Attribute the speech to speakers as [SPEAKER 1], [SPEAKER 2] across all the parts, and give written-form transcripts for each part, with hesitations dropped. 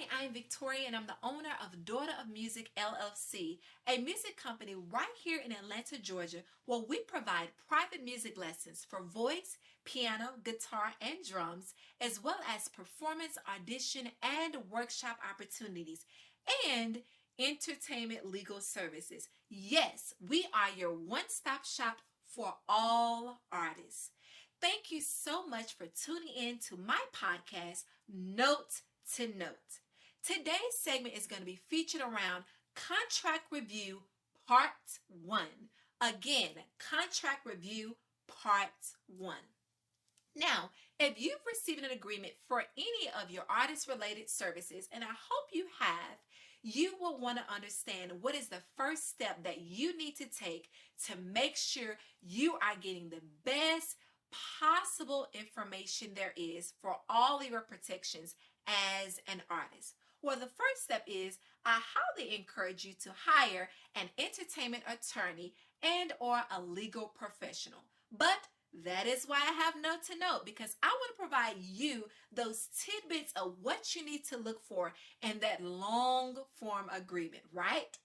[SPEAKER 1] Hi, I'm Victoria and I'm the owner of Daughter of Music LLC, a music company right here in Atlanta, Georgia, where we provide private music lessons for voice, piano, guitar, and drums, as well as performance, audition, and workshop opportunities, and entertainment legal services. Yes, we are your one-stop shop for all artists. Thank you so much for tuning in to my podcast, Note to Note. Today's segment is going to be featured around Contract Review Part 1. Again, Contract Review Part 1. Now, if you've received an agreement for any of your artist related services, and I hope you have, you will want to understand what is the first step that you need to take to make sure you are getting the best possible information there is for all of your protections as an artist. Well, the first step is I highly encourage you to hire an entertainment attorney and or a legal professional. But that is why I have Note to Note, because I want to provide you those tidbits of what you need to look for in that long form agreement, right?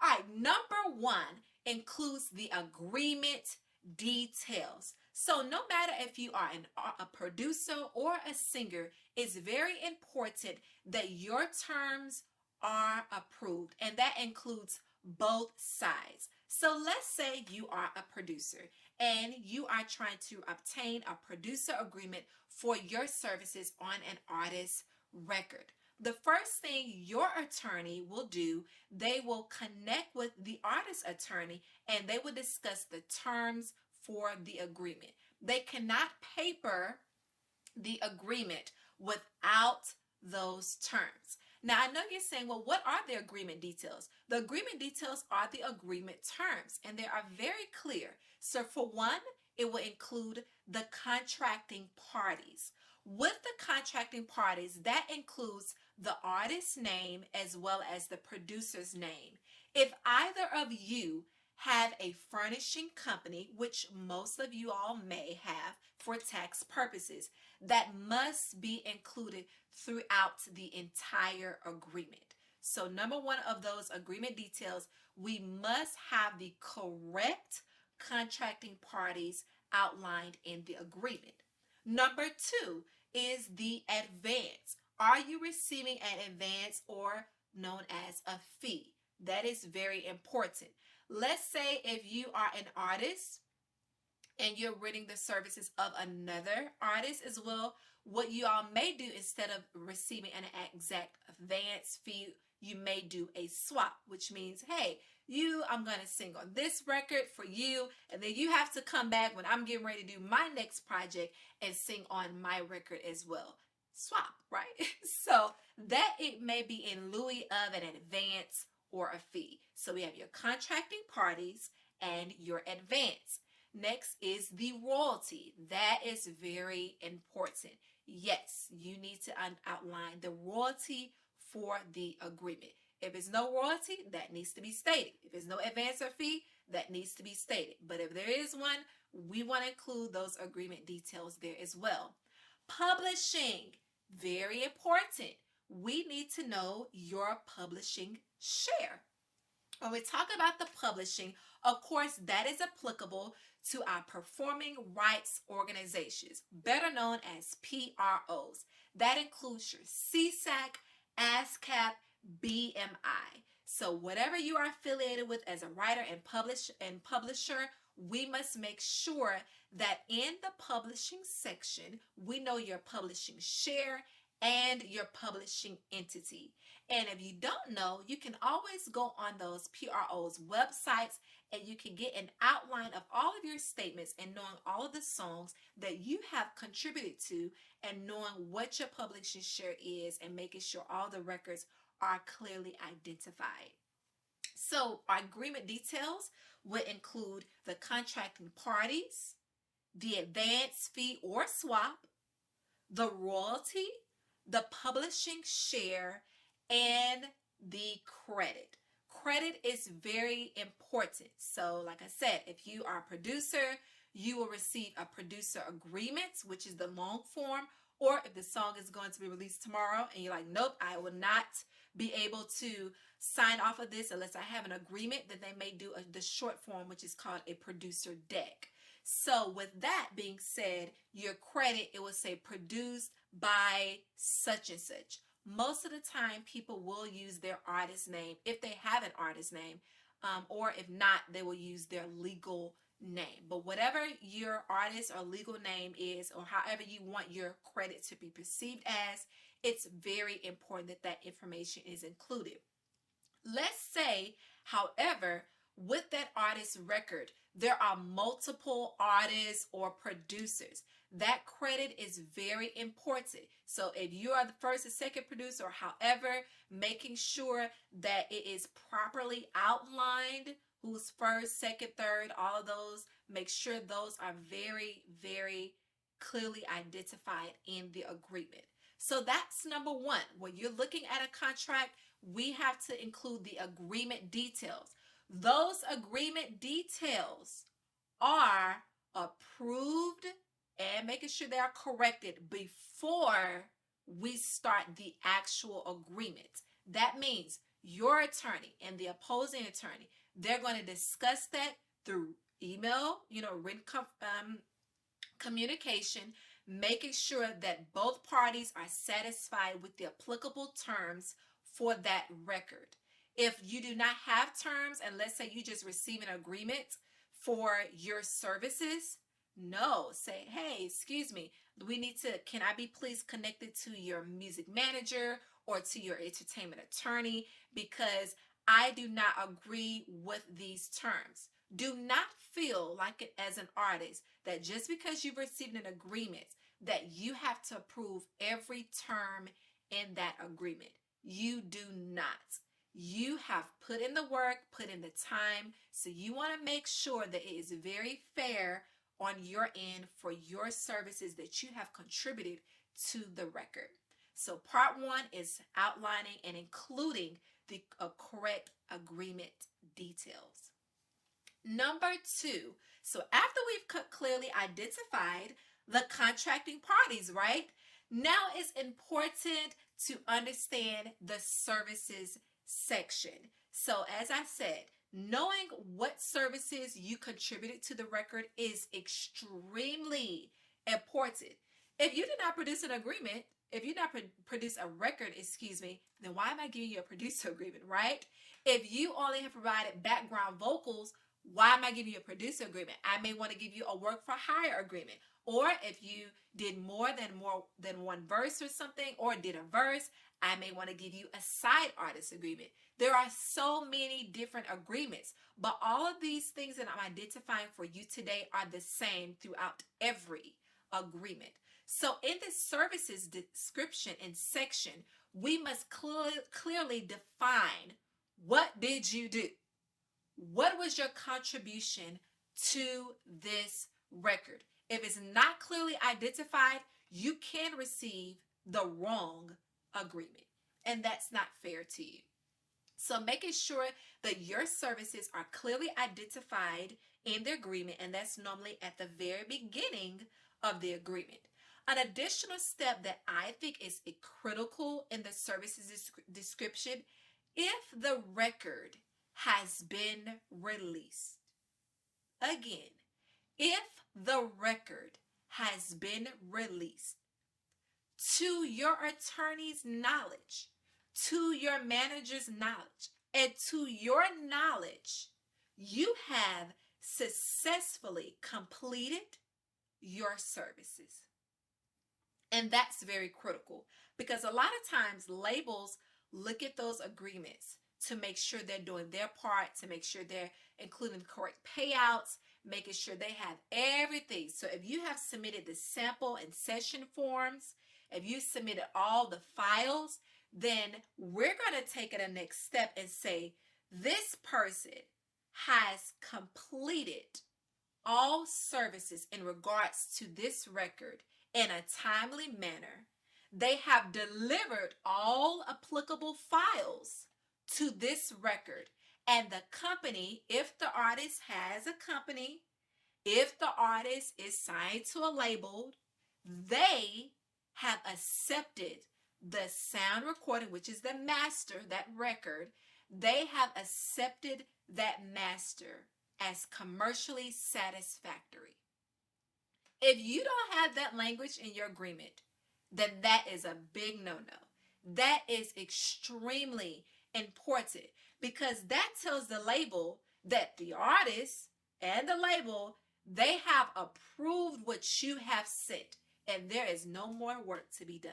[SPEAKER 1] All right, number one includes the agreement details. So no matter if you are a producer or a singer, it's very important that your terms are approved, and that includes both sides. So let's say you are a producer and you are trying to obtain a producer agreement for your services on an artist's record. The first thing your attorney will do, they will connect with the artist attorney and they will discuss the terms for the agreement. They cannot paper the agreement without those terms. Now, I know you're saying, well, what are the agreement details? The agreement details are the agreement terms, and they are very clear. So for one, it will include the contracting parties. With the contracting parties, that includes the artist's name as well as the producer's name. If either of you have a furnishing company, which most of you all may have for tax purposes, that must be included throughout the entire agreement. So number one of those agreement details, we must have the correct contracting parties outlined in the agreement. Number two is the advance. Are you receiving an advance or known as a fee? That is very important. Let's say if you are an artist and you're renting the services of another artist as well, what you all may do instead of receiving an exact advance fee, you may do a swap, which means, hey, I'm going to sing on this record for you, and then you have to come back when I'm getting ready to do my next project and sing on my record as well. Swap, right? So that it may be in lieu of an advance or a fee. So we have your contracting parties and your advance. Next is the royalty. That is very important. Yes, you need to outline the royalty for the agreement. If it's no royalty, that needs to be stated. If there's no advance or fee, that needs to be stated. But if there is one, we want to include those agreement details there as well. Publishing, very important. We need to know your publishing share. When we talk about the publishing, of course, that is applicable to our performing rights organizations, better known as PROs. That includes your SESAC, ASCAP, BMI. So whatever you are affiliated with as a writer and publisher, we must make sure that in the publishing section, we know your publishing share and your publishing entity. And if you don't know, you can always go on those PRO's websites and you can get an outline of all of your statements and knowing all of the songs that you have contributed to and knowing what your publishing share is and making sure all the records are clearly identified. So our agreement details would include the contracting parties, the advance fee or swap, the royalty, the publishing share, and the credit. Credit is very important. So like I said, if you are a producer, you will receive a producer agreement, which is the long form, Or if the song is going to be released tomorrow and you're like, nope, I will not be able to sign off of this unless I have an agreement, then they may do the short form, which is called a producer deck. So with that being said, your credit, it will say produced by such and such. Most of the time, people will use their artist name if they have an artist name, or if not, they will use their legal name. But whatever your artist or legal name is, or however you want your credit to be perceived as, it's very important that that information is included. Let's say, however, with that artist record, there are multiple artists or producers. That credit is very important. So if you are the first or second producer, or however, making sure that it is properly outlined, who's first, second, third, all of those, make sure those are very, very clearly identified in the agreement. So that's number one. When you're looking at a contract, we have to include the agreement details. Those agreement details are approved and making sure they are corrected before we start the actual agreement. That means your attorney and the opposing attorney, they're going to discuss that through email, written communication, making sure that both parties are satisfied with the applicable terms for that record. If you do not have terms, and let's say you just receive an agreement for your services, no, say, hey, excuse me, can I be please connected to your music manager or to your entertainment attorney, because I do not agree with these terms. Do not feel like it as an artist that just because you've received an agreement that you have to approve every term in that agreement. You do not. You have put in the work, put in the time, so you want to make sure that it is very fair on your end for your services that you have contributed to the record. So part one is outlining and including the correct agreement details. Number two, so after we've clearly identified the contracting parties, right? Now it's important to understand the services section. So as I said, knowing what services you contributed to the record is extremely important. If you did not produce an agreement, if you not produce a record, then why am I giving you a producer agreement, right? If you only have provided background vocals, why am I giving you a producer agreement? I may want to give you a work for hire agreement. Or if you did more than one verse or something, or did a verse, I may want to give you a side artist agreement. There are so many different agreements, but all of these things that I'm identifying for you today are the same throughout every agreement. So in the services description and section, we must clearly define, what did you do? What was your contribution to this record? If it's not clearly identified, you can receive the wrong agreement, and that's not fair to you. So making sure that your services are clearly identified in the agreement, and that's normally at the very beginning of the agreement. An additional step that I think is critical in the services description, if the record has been released. Again, if the record has been released, to your attorney's knowledge, to your manager's knowledge, and to your knowledge, you have successfully completed your services. And that's very critical, because a lot of times labels look at those agreements to make sure they're doing their part, to make sure they're including correct payouts, making sure they have everything. So if you have submitted the sample and session forms, if you submitted all the files, then we're going to take it a next step and say, this person has completed all services in regards to this record in a timely manner. They have delivered all applicable files to this record. And the company, if the artist has a company, if the artist is signed to a label, they have accepted the sound recording, which is the master, that record. They have accepted that master as commercially satisfactory. If you don't have that language in your agreement, then that is a big no-no. That is extremely important because that tells the label that the artist and the label, they have approved what you have sent, and there is no more work to be done.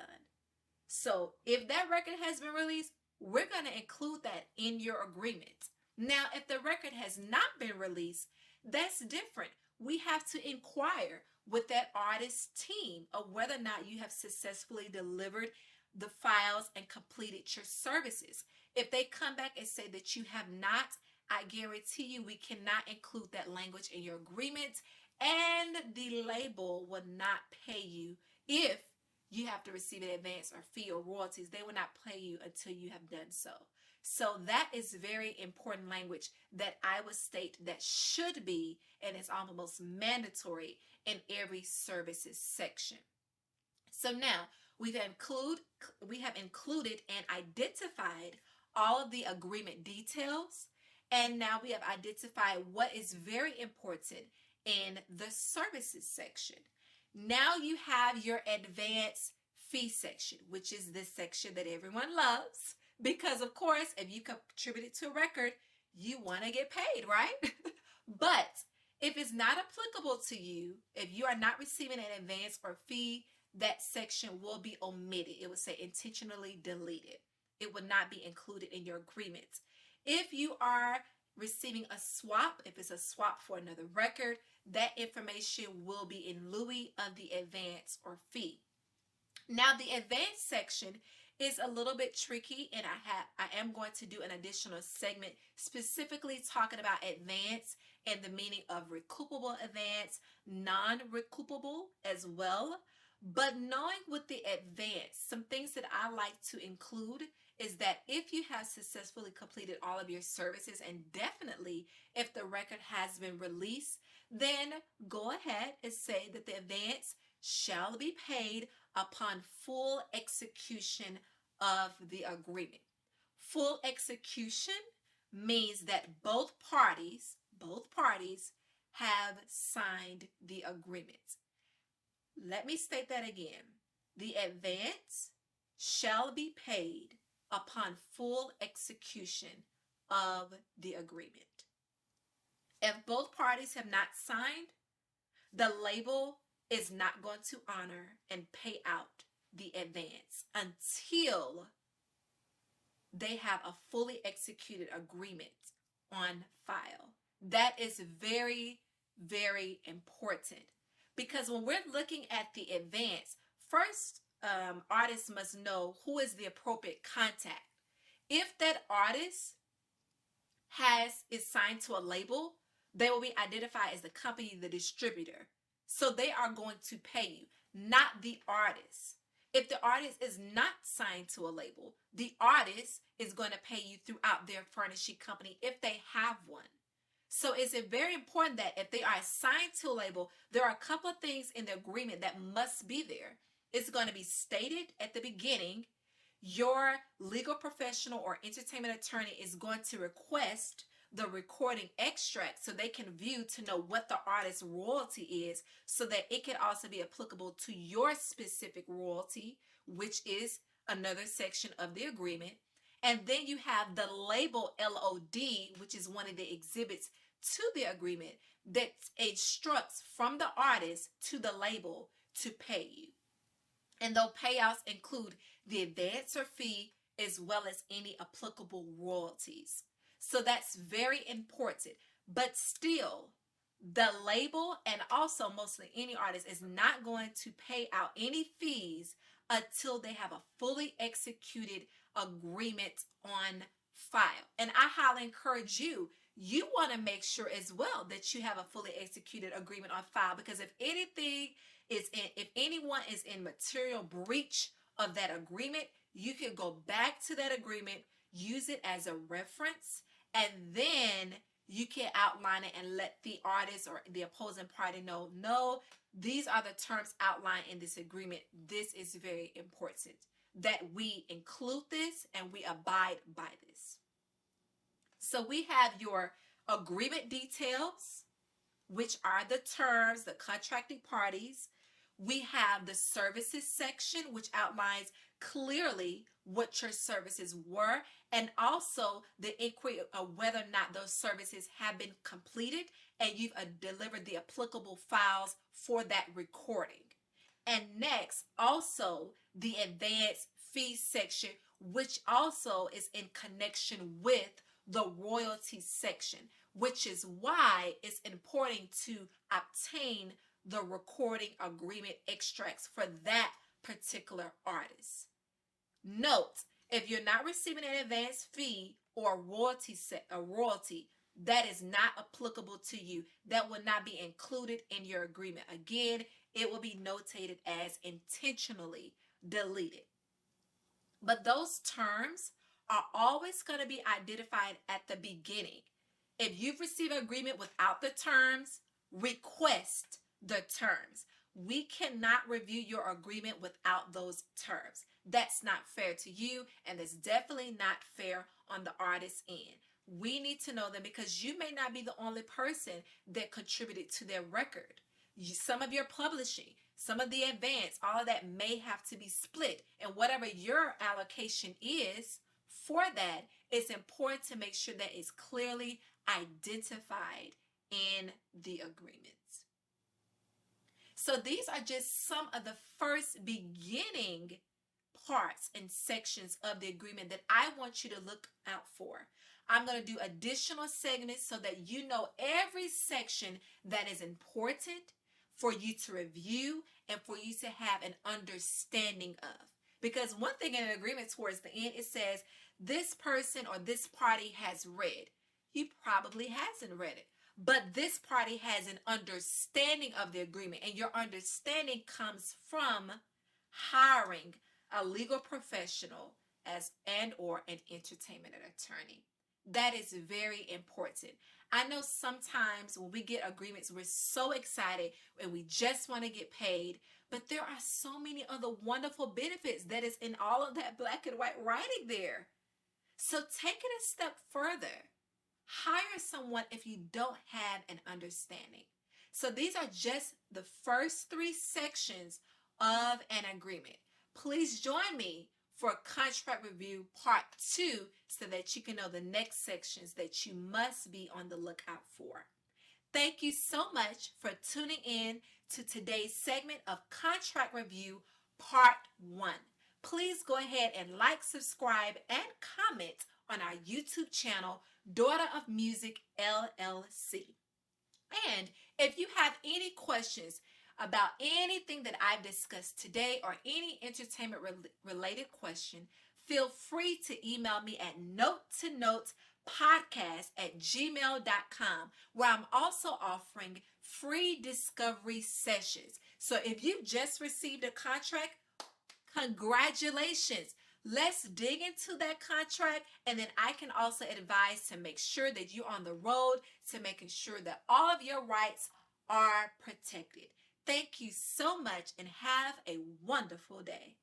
[SPEAKER 1] So if that record has been released, we're going to include that in your agreement. Now, if the record has not been released, that's different. We have to inquire with that artist team of whether or not you have successfully delivered the files and completed your services. If they come back and say that you have not, I guarantee you we cannot include that language in your agreement, and the label will not pay you if you have to receive an advance or fee or royalties. They will not pay you until you have done so. So that is very important language that I would state that should be and is almost mandatory in every services section. So now we have included and identified all of the agreement details, and now we have identified what is very important in the services section. Now you have your advance fee section, which is this section that everyone loves because, of course, if you contributed to a record, you want to get paid, right? But if it's not applicable to you, if you are not receiving an advance or fee, that section will be omitted. It would say intentionally deleted. It would not be included in your agreement. If you are receiving a swap, if it's a swap for another record, that information will be in lieu of the advance or fee. Now, the advance section is a little bit tricky, and I am going to do an additional segment specifically talking about advance and the meaning of recoupable advance, non-recoupable as well. But knowing with the advance, some things that I like to include is that if you have successfully completed all of your services, and definitely if the record has been released, then go ahead and say that the advance shall be paid upon full execution of the agreement. Full execution means that both parties have signed the agreement. Let me state that again. The advance shall be paid upon full execution of the agreement. If both parties have not signed, the label is not going to honor and pay out the advance until they have a fully executed agreement on file. That is very, very important because when we're looking at the advance, first, artists must know who is the appropriate contact. If that artist is signed to a label, they will be identified as the company, the distributor. So they are going to pay you, not the artist. If the artist is not signed to a label, the artist is going to pay you throughout their furnishing company if they have one. So it's very important that if they are assigned to a label, there are a couple of things in the agreement that must be there. It's going to be stated at the beginning. Your legal professional or entertainment attorney is going to request the recording extract so they can view to know what the artist's royalty is, so that it can also be applicable to your specific royalty, which is another section of the agreement. And then you have the label LOD, which is one of the exhibits to the agreement that instructs from the artist to the label to pay you. And those payouts include the advance or fee as well as any applicable royalties. So that's very important. But still, the label and also mostly any artist is not going to pay out any fees until they have a fully executed agreement on file. And I highly encourage you want to make sure as well that you have a fully executed agreement on file, because if anyone is in material breach of that agreement, you can go back to that agreement, use it as a reference, and then you can't outline it and let the artist or the opposing party know, no, these are the terms outlined in this agreement. This is very important that we include this and we abide by this. So we have your agreement details, which are the terms, the contracting parties. We have the services section, which outlines clearly what your services were, and also the inquiry of whether or not those services have been completed and you've delivered the applicable files for that recording. And next, also the advance fee section, which also is in connection with the royalty section, which is why it's important to obtain the recording agreement extracts for that particular artist. Note, if you're not receiving an advance fee or a royalty, that is not applicable to you. That will not be included in your agreement. Again, it will be notated as intentionally deleted. But those terms are always going to be identified at the beginning. If you've received an agreement without the terms, request the terms. We cannot review your agreement without those terms. That's not fair to you, and it's definitely not fair on the artist's end. We need to know them because you may not be the only person that contributed to their record. Some of your publishing, some of the advance, all of that may have to be split. And whatever your allocation is for that, it's important to make sure that it's clearly identified in the agreements. So these are just some of the first beginning parts and sections of the agreement that I want you to look out for. I'm going to do additional segments so that you know every section that is important for you to review and for you to have an understanding of. Because one thing in an agreement towards the end, it says this person or this party has read. He probably hasn't read it, but this party has an understanding of the agreement, and your understanding comes from hiring a legal professional as and or an entertainment attorney. That is very important. I know sometimes when we get agreements, we're so excited and we just want to get paid, but there are so many other wonderful benefits that is in all of that black and white writing there. So take it a step further. Hire someone if you don't have an understanding. So these are just the first 3 sections of an agreement. Please join me for contract review part 2 so that you can know the next sections that you must be on the lookout for. Thank you so much for tuning in to today's segment of Contract Review Part 1. Please go ahead and like, subscribe, and comment on our YouTube channel, Daughter of Music LLC. And if you have any questions about anything that I've discussed today or any entertainment related question, feel free to email me at note-to-note-podcast@gmail.com, where I'm also offering free discovery sessions. So if you've just received a contract, congratulations. Let's dig into that contract, and then I can also advise to make sure that you're on the road to making sure that all of your rights are protected. Thank you so much and have a wonderful day.